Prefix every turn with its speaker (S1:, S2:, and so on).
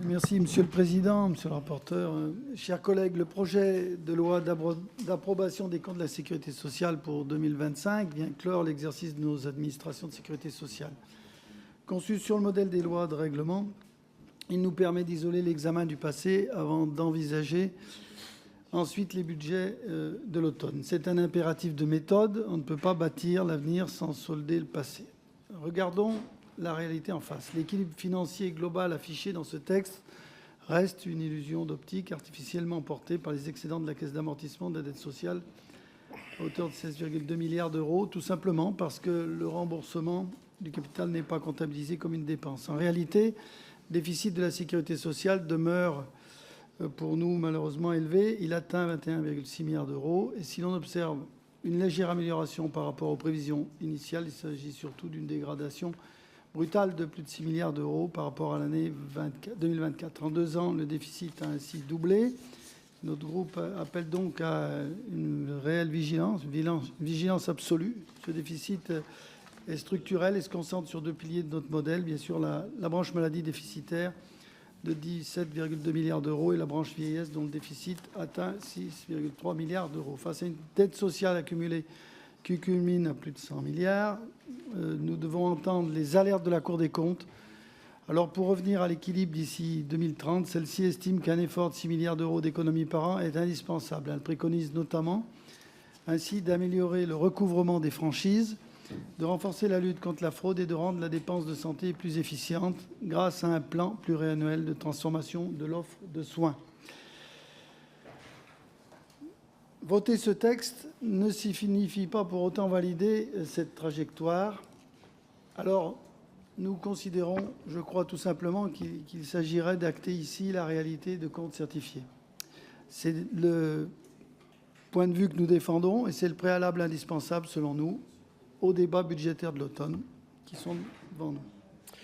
S1: Merci, Monsieur le Président, Monsieur le rapporteur. Chers collègues, le projet de loi d'approbation des comptes de la sécurité sociale pour 2025 vient clore l'exercice de nos administrations de sécurité sociale. Conçu sur le modèle des lois de règlement, il nous permet d'isoler l'examen du passé avant d'envisager ensuite les budgets de l'automne. C'est un impératif de méthode. On ne peut pas bâtir l'avenir sans solder le passé. Regardons la réalité en face. L'équilibre financier global affiché dans ce texte reste une illusion d'optique artificiellement portée par les excédents de la Caisse d'amortissement de la dette sociale à hauteur de 16,2 milliards d'euros, tout simplement parce que le remboursement du capital n'est pas comptabilisé comme une dépense. En réalité, le déficit de la sécurité sociale demeure pour nous malheureusement élevé. Il atteint 21,6 milliards d'euros. Et si l'on observe une légère amélioration par rapport aux prévisions initiales, il s'agit surtout d'une dégradation brutale de plus de 6 milliards d'euros par rapport à l'année 2024. En 2 ans, le déficit a ainsi doublé. Notre groupe appelle donc à une réelle vigilance absolue. Ce déficit est structurel et se concentre sur 2 piliers de notre modèle. Bien sûr, la branche maladie déficitaire de 17,2 milliards d'euros et la branche vieillesse dont le déficit atteint 6,3 milliards d'euros. Face à une dette sociale accumulée qui culmine à plus de 100 milliards, nous devons entendre les alertes de la Cour des comptes. Alors, pour revenir à l'équilibre d'ici 2030, celle-ci estime qu'un effort de 6 milliards d'euros d'économie par an est indispensable. Elle préconise notamment ainsi d'améliorer le recouvrement des franchises, de renforcer la lutte contre la fraude et de rendre la dépense de santé plus efficiente grâce à un plan pluriannuel de transformation de l'offre de soins. Voter ce texte ne signifie pas pour autant valider cette trajectoire. Alors, nous considérons, je crois tout simplement, qu'il s'agirait d'acter ici la réalité de comptes certifiés. C'est le point de vue que nous défendons et c'est le préalable indispensable, selon nous, au débat budgétaire de l'automne qui sont devant nous.